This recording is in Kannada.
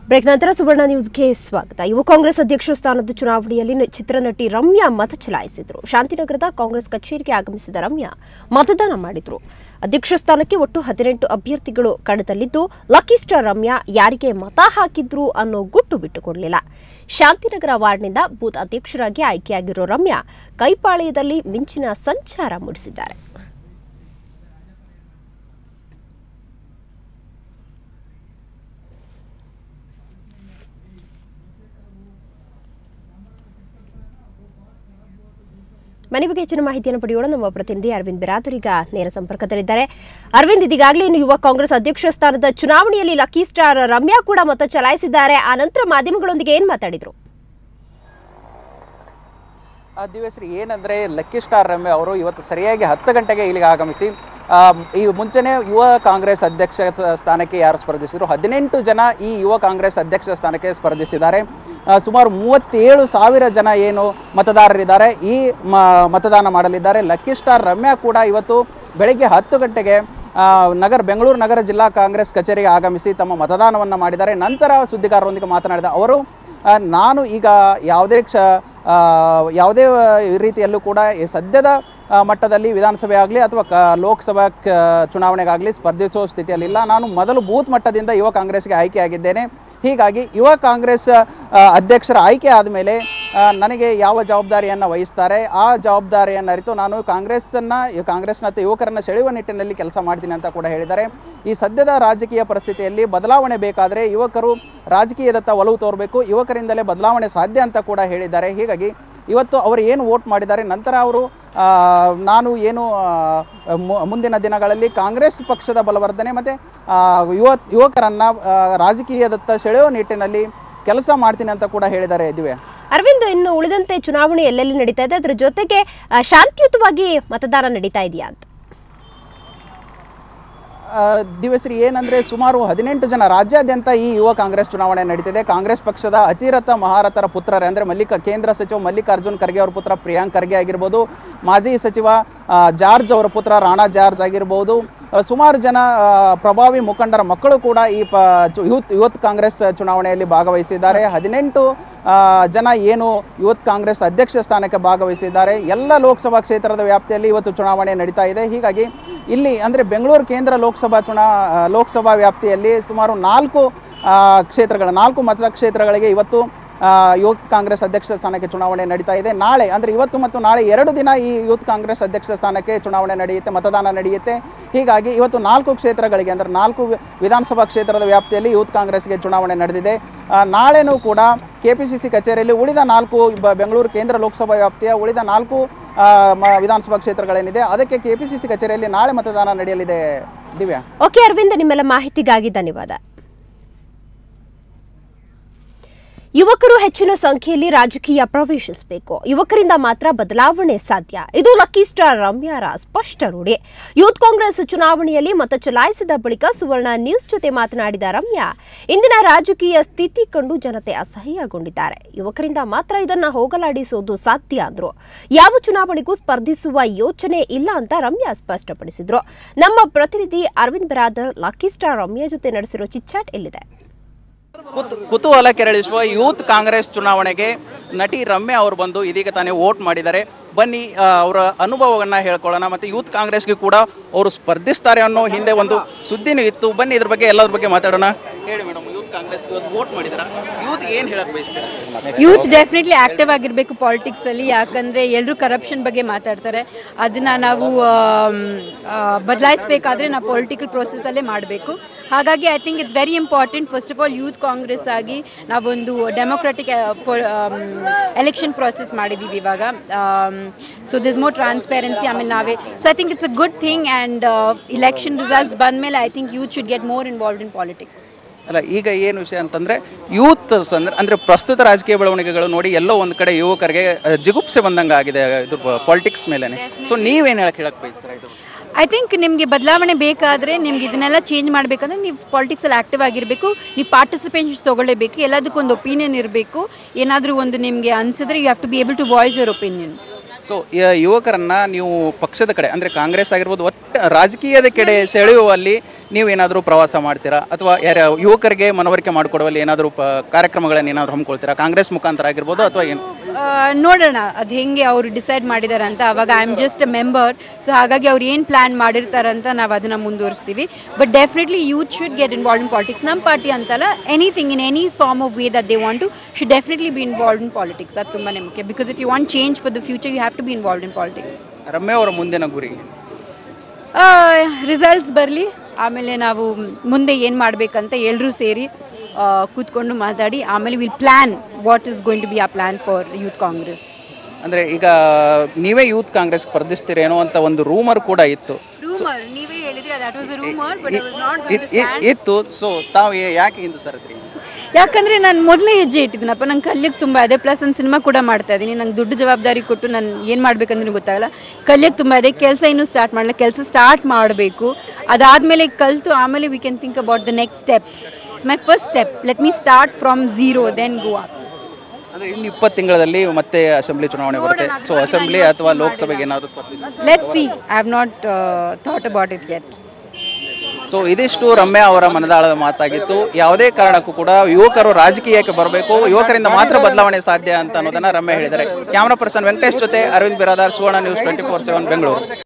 ಬ್ರೇಕ್ ನಂತರ ಸುವರ್ಣ ನ್ಯೂಸ್ಗೆ ಸ್ವಾಗತ. ಯುವ ಕಾಂಗ್ರೆಸ್ ಅಧ್ಯಕ್ಷ ಸ್ಥಾನದ ಚುನಾವಣೆಯಲ್ಲಿ ಚಿತ್ರನಟಿ ರಮ್ಯಾ ಮತ ಚಲಾಯಿಸಿದರು. ಶಾಂತಿನಗರದ ಕಾಂಗ್ರೆಸ್ ಕಚೇರಿಗೆ ಆಗಮಿಸಿದ ರಮ್ಯಾ ಮತದಾನ ಮಾಡಿದರು. ಅಧ್ಯಕ್ಷ ಸ್ಥಾನಕ್ಕೆ ಒಟ್ಟು 18 ಅಭ್ಯರ್ಥಿಗಳು ಕಣದಲ್ಲಿದ್ದು, ಲಕ್ಕಿ ಸ್ಟಾರ್ ರಮ್ಯಾ ಯಾರಿಗೆ ಮತ ಹಾಕಿದ್ರು ಅನ್ನೋ ಗುಟ್ಟು ಬಿಟ್ಟುಕೊಡಲಿಲ್ಲ. ಶಾಂತಿನಗರ ವಾರ್ಡ್ನಿಂದ ಬೂತ್ ಅಧ್ಯಕ್ಷರಾಗಿ ಆಯ್ಕೆಯಾಗಿರೋ ರಮ್ಯಾ ಕೈಪಾಳ್ಯದಲ್ಲಿ ಮಿಂಚಿನ ಸಂಚಾರ ಮೂಡಿಸಿದ್ದಾರೆ. ಮನೆ ಬಗ್ಗೆ ಹೆಚ್ಚಿನ ಮಾಹಿತಿಯನ್ನು ಪಡೆಯೋಣ. ನಮ್ಮ ಪ್ರತಿನಿಧಿ ಅರವಿಂದ್ ಬಿರಾದರ್ ಈಗ ನೇರ ಸಂಪರ್ಕದಲ್ಲಿದ್ದಾರೆ. ಅರವಿಂದ್, ಇದೀಗಾಗಲೇ ಯುವ ಕಾಂಗ್ರೆಸ್ ಅಧ್ಯಕ್ಷ ಸ್ಥಾನದ ಚುನಾವಣೆಯಲ್ಲಿ ಲಕ್ಕಿ ಸ್ಟಾರ್ ರಮ್ಯಾ ಕೂಡ ಮತ ಚಲಾಯಿಸಿದ್ದಾರೆ. ಆ ನಂತರ ಮಾಧ್ಯಮಗಳೊಂದಿಗೆ ಏನ್ ಮಾತಾಡಿದ್ರು? ದಿವಸರಿ ಏನಂದ್ರೆ ಲಕ್ಕಿ ಸ್ಟಾರ್ ರಮ್ಯಾ ಅವರು ಇವತ್ತು ಸರಿಯಾಗಿ 10 ಗಂಟೆಗೆ ಇಲ್ಲಿಗೆ ಆಗಮಿಸಿ ಈ ಮುಂಚೆನೆ ಯುವ ಕಾಂಗ್ರೆಸ್ ಅಧ್ಯಕ್ಷ ಸ್ಥಾನಕ್ಕೆ ಯಾರು ಸ್ಪರ್ಧಿಸಿದ್ರು 18 ಜನ ಈ ಯುವ ಕಾಂಗ್ರೆಸ್ ಅಧ್ಯಕ್ಷ ಸ್ಥಾನಕ್ಕೆ ಸ್ಪರ್ಧಿಸಿದ್ದಾರೆ. ಸುಮಾರು 37,000 ಜನ ಏನು ಮತದಾರರಿದ್ದಾರೆ ಈ ಮತದಾನ ಮಾಡಲಿದ್ದಾರೆ. ಲಕ್ಕಿ ಸ್ಟಾರ್ ರಮ್ಯಾ ಕೂಡ ಇವತ್ತು ಬೆಳಗ್ಗೆ 10 ಗಂಟೆಗೆ ಬೆಂಗಳೂರು ನಗರ ಜಿಲ್ಲಾ ಕಾಂಗ್ರೆಸ್ ಕಚೇರಿಗೆ ಆಗಮಿಸಿ ತಮ್ಮ ಮತದಾನವನ್ನು ಮಾಡಿದ್ದಾರೆ. ನಂತರ ಸುದ್ದಿಗಾರರೊಂದಿಗೆ ಮಾತನಾಡಿದ ಅವರು, ನಾನು ಈಗ ಯಾವುದೇ ರೀತಿಯಲ್ಲೂ ಕೂಡ ಸದ್ಯದ ಮಟ್ಟದಲ್ಲಿ ವಿಧಾನಸಭೆ ಆಗಲಿ ಅಥವಾ ಲೋಕಸಭಾ ಚುನಾವಣೆಗಾಗಲಿ ಸ್ಪರ್ಧಿಸುವ ಸ್ಥಿತಿಯಲ್ಲಿಲ್ಲ. ನಾನು ಮೊದಲು ಬೂತ್ ಮಟ್ಟದಿಂದ ಯುವ ಕಾಂಗ್ರೆಸ್ಗೆ ಆಯ್ಕೆಯಾಗಿದ್ದೇನೆ. ಹೀಗಾಗಿ ಯುವ ಕಾಂಗ್ರೆಸ್ ಅಧ್ಯಕ್ಷರ ಆಯ್ಕೆ ಆದಮೇಲೆ ನನಗೆ ಯಾವ ಜವಾಬ್ದಾರಿಯನ್ನು ವಹಿಸ್ತಾರೆ ಆ ಜವಾಬ್ದಾರಿಯನ್ನು ಅರಿತು ನಾನು ಕಾಂಗ್ರೆಸ್ನ ಯುವಕರನ್ನು ಸೆಳೆಯುವ ನಿಟ್ಟಿನಲ್ಲಿ ಕೆಲಸ ಮಾಡ್ತೀನಿ ಅಂತ ಕೂಡ ಹೇಳಿದ್ದಾರೆ. ಈ ಸದ್ಯದ ರಾಜಕೀಯ ಪರಿಸ್ಥಿತಿಯಲ್ಲಿ ಬದಲಾವಣೆ ಬೇಕಾದರೆ ಯುವಕರು ರಾಜಕೀಯದತ್ತ ಒಲವು ತೋರಬೇಕು, ಯುವಕರಿಂದಲೇ ಬದಲಾವಣೆ ಸಾಧ್ಯ ಅಂತ ಕೂಡ ಹೇಳಿದ್ದಾರೆ. ಹೀಗಾಗಿ ಇವತ್ತು ಅವರು ಏನು ವೋಟ್ ಮಾಡಿದ್ದಾರೆ, ನಂತರ ಅವರು ನಾನು ಏನು ಮುಂದಿನ ದಿನಗಳಲ್ಲಿ ಕಾಂಗ್ರೆಸ್ ಪಕ್ಷದ ಬಲವರ್ಧನೆ ಮತ್ತು ಯುವಕರನ್ನು ರಾಜಕೀಯದತ್ತ ಸೆಳೆಯುವ ನಿಟ್ಟಿನಲ್ಲಿ ಕೆಲಸ ಮಾಡ್ತೀನಿ ಅಂತ ಕೂಡ ಹೇಳಿದ್ದಾರೆ. ದಿವ್ಯಾ, ಅರವಿಂದ್, ಇನ್ನು ಉಳಿದಂತೆ ಚುನಾವಣೆ ಎಲ್ಲೆಲ್ಲಿ ನಡೀತಾ ಇದೆ, ಅದರ ಜೊತೆಗೆ ಶಾಂತಿಯುತವಾಗಿ ಮತದಾನ ನಡೀತಾ ಇದೆಯಾ ಅಂತ? ದಿವಸರಿ ಏನಂದ್ರೆ ಸುಮಾರು 18 ಜನ ರಾಜ್ಯಾದ್ಯಂತ ಈ ಯುವ ಕಾಂಗ್ರೆಸ್ ಚುನಾವಣೆ ನಡೀತಿದೆ. ಕಾಂಗ್ರೆಸ್ ಪಕ್ಷದ ಅತಿರಥ ಮಹಾರಥರ ಪುತ್ರರೇ ಅಂದ್ರೆ ಕೇಂದ್ರ ಸಚಿವ ಮಲ್ಲಿಕಾರ್ಜುನ್ ಖರ್ಗೆ ಅವರ ಪುತ್ರ ಪ್ರಿಯಾಂಕ್ ಖರ್ಗೆ ಆಗಿರ್ಬೋದು, ಮಾಜಿ ಸಚಿವ ಜಾರ್ಜ್ ಅವರ ಪುತ್ರ ರಾಣಾ ಜಾರ್ಜ್ ಆಗಿರ್ಬೋದು, ಸುಮಾರು ಜನ ಪ್ರಭಾವಿ ಮುಖಂಡರ ಮಕ್ಕಳು ಕೂಡ ಈ ಯೂತ್ ಕಾಂಗ್ರೆಸ್ ಚುನಾವಣೆಯಲ್ಲಿ ಭಾಗವಹಿಸಿದ್ದಾರೆ. 18 ಜನ ಏನು ಯೂತ್ ಕಾಂಗ್ರೆಸ್ ಅಧ್ಯಕ್ಷ ಸ್ಥಾನಕ್ಕೆ ಭಾಗವಹಿಸಿದ್ದಾರೆ. ಎಲ್ಲ ಲೋಕಸಭಾ ಕ್ಷೇತ್ರದ ವ್ಯಾಪ್ತಿಯಲ್ಲಿ ಇವತ್ತು ಚುನಾವಣೆ ನಡೀತಾ ಇದೆ. ಹೀಗಾಗಿ ಇಲ್ಲಿ ಅಂದರೆ ಬೆಂಗಳೂರು ಕೇಂದ್ರ ಲೋಕಸಭಾ ವ್ಯಾಪ್ತಿಯಲ್ಲಿ ಸುಮಾರು 4 ಮತಕ್ಷೇತ್ರಗಳಿಗೆ ಇವತ್ತು ಯೂತ್ ಕಾಂಗ್ರೆಸ್ ಅಧ್ಯಕ್ಷ ಸ್ಥಾನಕ್ಕೆ ಚುನಾವಣೆ ನಡೀತಾ ಇದೆ. ನಾಳೆ ಅಂದರೆ ಇವತ್ತು ಮತ್ತು ನಾಳೆ 2 ದಿನ ಈ ಯೂತ್ ಕಾಂಗ್ರೆಸ್ ಅಧ್ಯಕ್ಷ ಸ್ಥಾನಕ್ಕೆ ಚುನಾವಣೆ ನಡೆಯುತ್ತೆ, ಮತದಾನ ನಡೆಯುತ್ತೆ. ಹೀಗಾಗಿ ಇವತ್ತು 4 ಕ್ಷೇತ್ರಗಳಿಗೆ ಅಂದರೆ 4 ವಿಧಾನಸಭಾ ಕ್ಷೇತ್ರದ ವ್ಯಾಪ್ತಿಯಲ್ಲಿ ಯೂತ್ ಕಾಂಗ್ರೆಸ್ಗೆ ಚುನಾವಣೆ ನಡೆದಿದೆ. ನಾಳೆನೂ ಕೂಡ ಕೆಪಿಸಿಸಿ ಕಚೇರಿಯಲ್ಲಿ ಉಳಿದ 4 ಬೆಂಗಳೂರು ಕೇಂದ್ರ ಲೋಕಸಭಾ ವ್ಯಾಪ್ತಿಯ ಉಳಿದ 4 ವಿಧಾನಸಭಾ ಕ್ಷೇತ್ರಗಳೇನಿದೆ ಅದಕ್ಕೆ ಕೆಪಿಸಿಸಿ ಕಚೇರಿಯಲ್ಲಿ ನಾಳೆ ಮತದಾನ ನಡೆಯಲಿದೆ. ದಿವ್ಯಾ, ಓಕೆ ಅರವಿಂದ್, ನಿಮ್ಮೆಲ್ಲ ಮಾಹಿತಿಗಾಗಿ ಧನ್ಯವಾದ. ಯುವಕರು ಹೆಚ್ಚಿನ ಸಂಖ್ಯೆಯಲ್ಲಿ ರಾಜಕೀಯ ಪ್ರವೇಶಿಸಬೇಕು, ಯುವಕರಿಂದ ಮಾತ್ರ ಬದಲಾವಣೆ ಸಾಧ್ಯ. ಇದು ಲಕ್ಕಿ ಸ್ಟಾರ್ ರಮ್ಯಾರ ಸ್ಪಷ್ಟ ರೂಢಿ. ಯೂತ್ ಕಾಂಗ್ರೆಸ್ ಚುನಾವಣೆಯಲ್ಲಿ ಮತ ಚಲಾಯಿಸಿದ ಬಳಿಕ ಸುವರ್ಣ ನ್ಯೂಸ್ ಜೊತೆ ಮಾತನಾಡಿದ ರಮ್ಯಾ, ಇಂದಿನ ರಾಜಕೀಯ ಸ್ಥಿತಿ ಕಂಡು ಜನತೆ ಅಸಹ್ಯಗೊಂಡಿದ್ದಾರೆ. ಯುವಕರಿಂದ ಮಾತ್ರ ಇದನ್ನ ಹೋಗಲಾಡಿಸೋದು ಸಾಧ್ಯ ಅಂದ್ರು. ಯಾವ ಚುನಾವಣೆಗೂ ಸ್ಪರ್ಧಿಸುವ ಯೋಚನೆ ಇಲ್ಲ ಅಂತ ರಮ್ಯಾ ಸ್ಪಷ್ಟಪಡಿಸಿದ್ರು. ನಮ್ಮ ಪ್ರತಿನಿಧಿ ಅರವಿಂದ್ ಬಿರಾದರ್ ಲಕ್ಕಿ ಸ್ಟಾರ್ ರಮ್ಯಾ ಜೊತೆ ನಡೆಸಿರೋ ಚಿಟ್ಚಾಟ್ ಇಲ್ಲಿದೆ. ಕುತೂಹಲ ಕೆರಳಿಸುವ ಯೂತ್ ಕಾಂಗ್ರೆಸ್ ಚುನಾವಣೆಗೆ ನಟಿ ರಮ್ಯಾ ಅವರು ಬಂದು ಇದೀಗ ತಾನೇ ವೋಟ್ ಮಾಡಿದ್ದಾರೆ. ಬನ್ನಿ ಅವರ ಅನುಭವವನ್ನ ಹೇಳ್ಕೊಳ್ಳೋಣ. ಮತ್ತೆ ಯೂತ್ ಕಾಂಗ್ರೆಸ್ಗೆ ಕೂಡ ಅವರು ಸ್ಪರ್ಧಿಸ್ತಾರೆ ಅನ್ನೋ ಹಿಂದೆ ಒಂದು ಸುದ್ದಿನೂ ಇತ್ತು. ಬನ್ನಿ ಇದ್ರ ಬಗ್ಗೆ ಎಲ್ಲದ್ರ ಬಗ್ಗೆ ಮಾತಾಡೋಣ. ಹೇಳಿ ಮೇಡಮ್, ಯೂತ್ ಕಾಂಗ್ರೆಸ್ಗೆ ವೋಟ್ ಮಾಡಿದ್ದೀರಾ, ಯೂತ್ ಏನು ಹೇಳಕ್ ಬಯಸ್ತೀರಾ? ಯೂತ್ ಡೆಫಿನೆಟ್ಲಿ ಆಕ್ಟಿವ್ ಆಗಿರಬೇಕು ಪಾಲಿಟಿಕ್ಸ್ ಅಲ್ಲಿ. ಯಾಕಂದ್ರೆ ಎಲ್ಲರೂ ಕರಪ್ಷನ್ ಬಗ್ಗೆ ಮಾತಾಡ್ತಾರೆ. ಅದನ್ನ ನಾವು ಬದಲಾಯಿಸಬೇಕಾದ್ರೆ ನಾವು ಪೊಲಿಟಿಕಲ್ ಪ್ರೋಸೆಸ್ ಅಲ್ಲೇ ಮಾಡಬೇಕು. ಹಾಗಾಗಿ I think it's very important. First of all youth Congress ಆಗಿ ನಾವೊಂದು ಡೆಮೊಕ್ರೆಟಿಕ್ ಎಲೆಕ್ಷನ್ ಪ್ರಾಸೆಸ್ ಮಾಡಿದ್ದೀವಿ ಇವಾಗ. ಸೊ ದಿಸ್ ಮೋರ್ ಟ್ರಾನ್ಸ್ಪೆರೆನ್ಸಿ ಆಮೇಲೆ ನಾವೇ. So I think it's a good thing. And election results ಬಂದಮೇಲೆ I think youth should get more involved in politics. ಅಲ್ಲ, ಈಗ ಏನು ವಿಷಯ ಅಂತಂದ್ರೆ ಯೂತ್ ಅಂದ್ರೆ ಪ್ರಸ್ತುತ ರಾಜಕೀಯ ಬೆಳವಣಿಗೆಗಳು ನೋಡಿ ಎಲ್ಲೋ ಒಂದು ಕಡೆ ಯುವಕರಿಗೆ ಜಿಗುಪ್ಸೆ ಬಂದಂಗೆ ಆಗಿದೆ ಇದು ಪಾಲಿಟಿಕ್ಸ್ ಮೇಲೆನೆ. ಸೊ ನೀವೇನು ಹೇಳಕ್ ಬಯಸ್ತೀರಾ ಇದು? ಐ ಥಿಂಕ್ ನಿಮಗೆ ಬದಲಾವಣೆ ಬೇಕಾದರೆ ನಿಮ್ಗೆ ಇದನ್ನೆಲ್ಲ ಚೇಂಜ್ ಮಾಡಬೇಕಂದ್ರೆ ನೀವು ಪಾಲಿಟಿಕ್ಸಲ್ಲಿ ಆಕ್ಟಿವ್ ಆಗಿರಬೇಕು, ನೀವು ಪಾರ್ಟಿಸಿಪೇಷನ್ಸ್ ತೊಗೊಳ್ಳೇಬೇಕು, ಎಲ್ಲದಕ್ಕೂ ಒಂದು ಒಪಿನಿಯನ್ ಇರಬೇಕು. ಏನಾದರೂ ಒಂದು ನಿಮಗೆ ಅನಿಸಿದ್ರೆ you have to be able to voice your opinion. So ಯುವಕರನ್ನ ನೀವು ಪಕ್ಷದ ಕಡೆ ಅಂದ್ರೆ ಕಾಂಗ್ರೆಸ್ ಆಗಿರ್ಬೋದು ಒಟ್ಟು ರಾಜಕೀಯದ ಕಡೆ ಸೆಳೆಯುವಲ್ಲಿ ನೀವೇನಾದರೂ ಪ್ರವಾಸ ಮಾಡ್ತೀರಾ ಅಥವಾ ಯುವಕರಿಗೆ ಮನವರಿಕೆ ಮಾಡಿಕೊಡುವಲ್ಲಿ ಏನಾದರೂ ಕಾರ್ಯಕ್ರಮಗಳನ್ನು ಏನಾದರೂ ಹಮ್ಮಿಕೊಳ್ತೀರಾ ಕಾಂಗ್ರೆಸ್ ಮುಖಾಂತರ ಆಗಿರ್ಬೋದು ಅಥವಾ ಏನು? ನೋಡೋಣ ಅದು ಹೆಂಗೆ ಅವರು ಡಿಸೈಡ್ ಮಾಡಿದ್ದಾರೆ ಅಂತ. ಅವಾಗ I am just a member, so ಹಾಗಾಗಿ ಅವ್ರು ಏನು ಪ್ಲಾನ್ ಮಾಡಿರ್ತಾರಂತ ನಾವು ಅದನ್ನ ಮುಂದುವರಿಸ್ತೀವಿ. But definitely youth should get involve in politics. ನಮ್ಮ ಪಾರ್ಟಿ ಅಂತಲ್ಲ, anything in any form of way that they want to should definitely be involve in politics. ಅದು ತುಂಬಾನೇ ಮುಖ್ಯ. Because if you want change for the future you have to be involve in politics. Ramya ಅವರ ಮುಂದಿನ ಗುರಿ ರಿಸಲ್ಟ್ಸ್ ಬರಲಿ, ಆಮೇಲೆ ನಾವು ಮುಂದೆ ಏನು ಮಾಡಬೇಕಂತ ಎಲ್ಲರೂ ಸೇರಿ ಕೂತ್ಕೊಂಡು ಮಾತಾಡಿ ಆಮೇಲೆ will plan what is going to be a plan for Youth Congress. ಅಂದ್ರೆ ಈಗ ನೀವೇ ಯೂತ್ ಕಾಂಗ್ರೆಸ್ ಸ್ಪರ್ಧಿಸ್ತೀರೇನೋ ಅಂತ ಒಂದು ರೂಮರ್ ಕೂಡ ಇತ್ತು. ನೀವೇ ಹೇಳಿದ್ರೆ that was a rumor, but I was not going to stand. ಇತ್ತು. ಸೊ ತಾವು ಯಾಕೆ ಹಿಂದೆ ಸರದ್ರಿ? ಯಾಕಂದ್ರೆ ನಾನು ಮೊದಲೇ ಹೆಜ್ಜೆ ಇಟ್ಟಿದ್ದೀನಪ್ಪ. ನಂಗೆ ಕಲಿಯಕ್ಕೆ ತುಂಬ ಇದೆ, ಪ್ಲಸ್ ಒಂದು ಸಿನಿಮಾ ಕೂಡ ಮಾಡ್ತಾ ಇದ್ದೀನಿ. ನಂಗೆ ದುಡ್ಡು ಜವಾಬ್ದಾರಿ ಕೊಟ್ಟು ನಾನು ಏನು ಮಾಡ್ಬೇಕಂದ್ರೆ ಗೊತ್ತಾಗಲ್ಲ. ಕಲಿಯಕ್ಕೆ ತುಂಬ ಇದೆ, ಕೆಲಸ ಇನ್ನೂ ಸ್ಟಾರ್ಟ್ ಮಾಡಲ್ಲ. ಕೆಲಸ ಸ್ಟಾರ್ಟ್ ಮಾಡಬೇಕು, ಅದಾದಮೇಲೆ ಕಲಿತು ಆಮೇಲೆ we can think about the next step. It's my first step. Let me start from zero, then go up. ಅಂದ್ರೆ ಇನ್ನು 20 ತಿಂಗಳಲ್ಲಿ ಮತ್ತೆ ಅಸೆಂಬ್ಲಿ ಚುನಾವಣೆ ಬರುತ್ತೆ. ಸೊ ಅಸೆಂಬ್ಲಿ ಅಥವಾ ಲೋಕಸಭೆಗೆ ಏನಾದರೂ ಸ್ಪರ್ಧಿಸ್ತೀರಾ? Let's see, I have not thought about it yet. So ಇದಿಷ್ಟು ರಮ್ಯಾ ಅವರ ಮನದಾಳದ ಮಾತಾಗಿತ್ತು. ಯಾವುದೇ ಕಾರಣಕ್ಕೂ ಕೂಡ ಯುವಕರು ರಾಜಕೀಯಕ್ಕೆ ಬರಬೇಕು, ಯುವಕರಿಂದ ಮಾತ್ರ ಬದಲಾವಣೆ ಸಾಧ್ಯ ಅಂತ ಅನ್ನೋದನ್ನ ರಮ್ಯಾ ಹೇಳಿದ್ದಾರೆ. ಕ್ಯಾಮರಾ ಪರ್ಸನ್ ವೆಂಕಟೇಶ್ ಜೊತೆ ಅರವಿಂದ್ ಬಿರಾದಾರ್, ಸುವರ್ಣ ನ್ಯೂಸ್ 24/7 ಬೆಂಗಳೂರು.